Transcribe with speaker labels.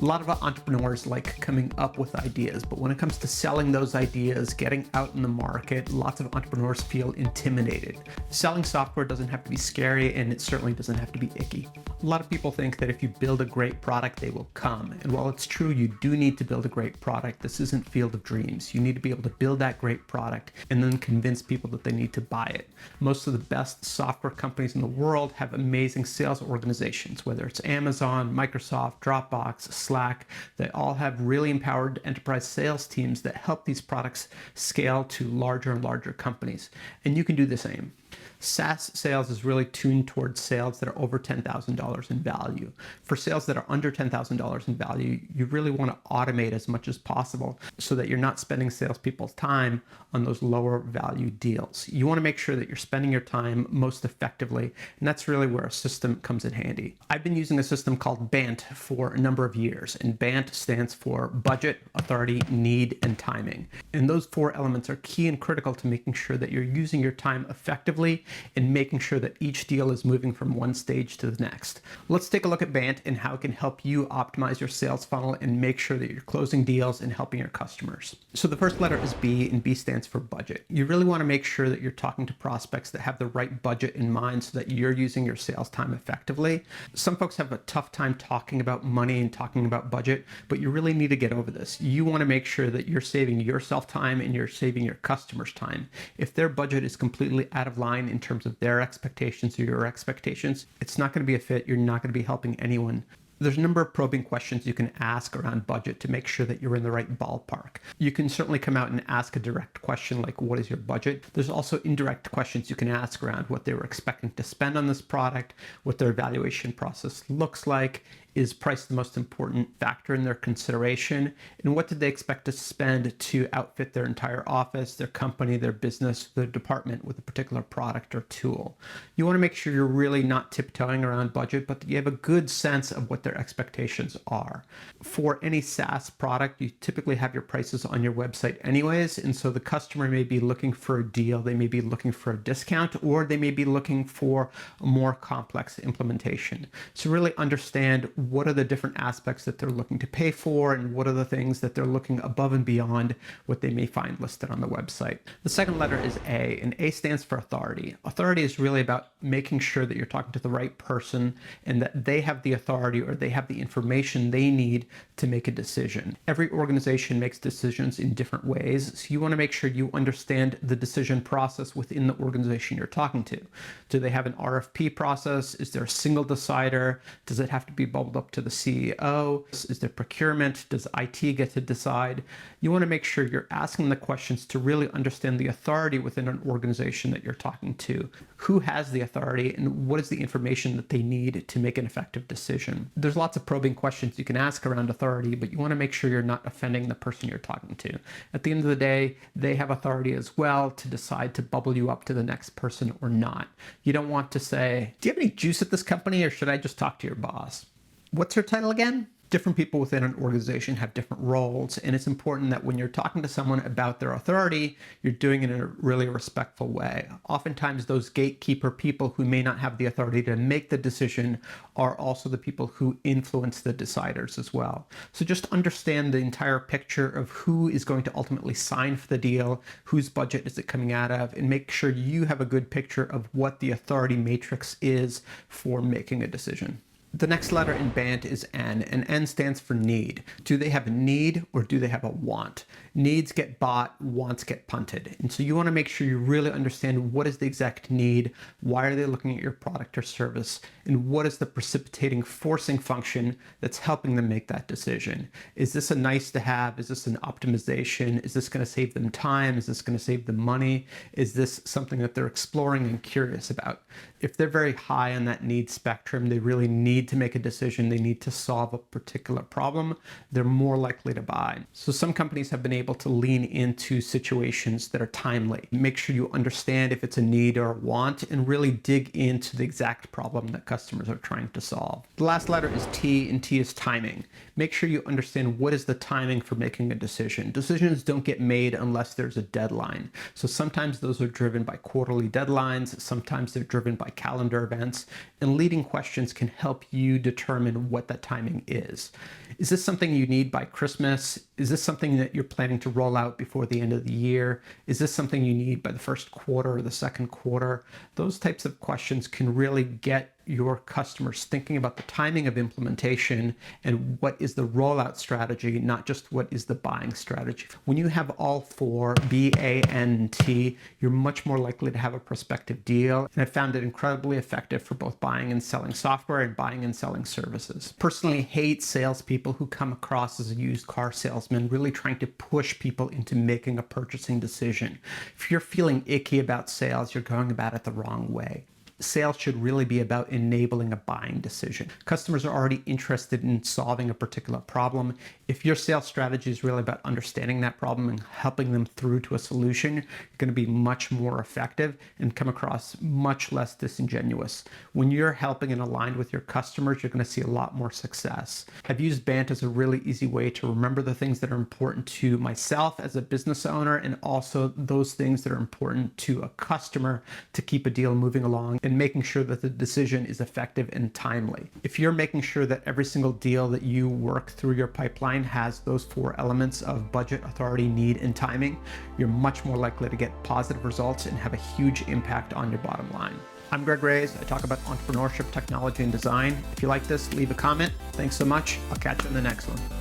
Speaker 1: A lot of entrepreneurs like coming up with ideas, but when it comes to selling those ideas, getting out in the market, lots of entrepreneurs feel intimidated. Selling software doesn't have to be scary, and it certainly doesn't have to be icky. A lot of people think that if you build a great product, they will come. And while it's true you do need to build a great product, this isn't Field of Dreams. You need to be able to build that great product and then convince people that they need to buy it. Most of the best software companies in the world have amazing sales organizations, whether it's Amazon, Microsoft, Dropbox, Slack. They all have really empowered enterprise sales teams that help these products scale to larger and larger companies. And you can do the same. SaaS sales is really tuned towards sales that are over $10,000 in value. For sales that are under $10,000 in value, you really want to automate as much as possible so that you're not spending salespeople's time on those lower value deals. You want to make sure that you're spending your time most effectively, and that's really where a system comes in handy. I've been using a system called BANT for a number of years, and BANT stands for budget, authority, need, and timing. And those four elements are key and critical to making sure that you're using your time effectively and making sure that each deal is moving from one stage to the next. Let's take a look at BANT and how it can help you optimize your sales funnel and make sure that you're closing deals and helping your customers. So the first letter is B, and B stands for budget. You really want to make sure that you're talking to prospects that have the right budget in mind so that you're using your sales time effectively. Some folks have a tough time talking about money and talking about budget, but you really need to get over this. You want to make sure that you're saving yourself time and you're saving your customers time. If their budget is completely out of line in terms of their expectations or your expectations, it's not going to be a fit. You're not going to be helping anyone. There's a number of probing questions you can ask around budget to make sure that you're in the right ballpark. You can certainly come out and ask a direct question like, what is your budget? There's also indirect questions you can ask around what they were expecting to spend on this product, what their evaluation process looks like, is price the most important factor in their consideration, and what did they expect to spend to outfit their entire office, their company, their business, their department with a particular product or tool. You want to make sure you're really not tiptoeing around budget, but that you have a good sense of what their expectations are. For any SaaS product, you typically have your prices on your website anyways, and so the customer may be looking for a deal, they may be looking for a discount, or they may be looking for a more complex implementation. So really understand what are the different aspects that they're looking to pay for, and what are the things that they're looking above and beyond what they may find listed on the website. The second letter is A, and A stands for authority. Authority is really about making sure that you're talking to the right person and that they have the authority or they have the information they need to make a decision. Every organization makes decisions in different ways, so you want to make sure you understand the decision process within the organization you're talking to. Do they have an RFP process? Is there a single decider? Does it have to be bubbled up to the CEO? Is there procurement? Does IT get to decide? You want to make sure you're asking the questions to really understand the authority within an organization that you're talking to. Who has the authority and what is the information that they need to make an effective decision? There's lots of probing questions you can ask around authority, but you want to make sure you're not offending the person you're talking to. At the end of the day, they have authority as well to decide to bubble you up to the next person or not. You don't want to say, do you have any juice at this company, or should I just talk to your boss? What's her title again? Different people within an organization have different roles, and it's important that when you're talking to someone about their authority, you're doing it in a really respectful way. Oftentimes, those gatekeeper people who may not have the authority to make the decision are also the people who influence the deciders as well. So just understand the entire picture of who is going to ultimately sign for the deal, whose budget is it coming out of, and make sure you have a good picture of what the authority matrix is for making a decision. The next letter in BANT is N, and N stands for need. Do they have a need or do they have a want? Needs get bought, wants get punted. And so you want to make sure you really understand what is the exact need, why are they looking at your product or service, and what is the precipitating forcing function that's helping them make that decision. Is this a nice to have? Is this an optimization? Is this going to save them time? Is this going to save them money? Is this something that they're exploring and curious about? If they're very high on that need spectrum, they really need to make a decision, they need to solve a particular problem, they're more likely to buy. So some companies have been able to lean into situations that are timely. Make sure you understand if it's a need or a want and really dig into the exact problem that customers are trying to solve. The last letter is T, and T is timing. Make sure you understand what is the timing for making a decision. Decisions don't get made unless there's a deadline. So sometimes those are driven by quarterly deadlines, sometimes they're driven by like calendar events, and leading questions can help you determine what that timing is. Is this something you need by Christmas? Is this something that you're planning to roll out before the end of the year? Is this something you need by the first quarter or the second quarter? Those types of questions can really get your customers thinking about the timing of implementation and what is the rollout strategy, not just what is the buying strategy. When you have all four, B.A.N.T, you're much more likely to have a prospective deal. And I found it incredibly effective for both buying and selling software and buying and selling services. Personally hate salespeople who come across as a used car salesman, really trying to push people into making a purchasing decision. If you're feeling icky about sales, you're going about it the wrong way. Sales should really be about enabling a buying decision. Customers are already interested in solving a particular problem. If your sales strategy is really about understanding that problem and helping them through to a solution, you're going to be much more effective and come across much less disingenuous. When you're helping and aligned with your customers, you're going to see a lot more success. I've used BANT as a really easy way to remember the things that are important to myself as a business owner, and also those things that are important to a customer to keep a deal moving along and making sure that the decision is effective and timely. If you're making sure that every single deal that you work through your pipeline has those four elements of budget, authority, need, and timing, you're much more likely to get positive results and have a huge impact on your bottom line. I'm Greg Raiz. I talk about entrepreneurship, technology, and design. If you like this, leave a comment. Thanks so much. I'll catch you in the next one.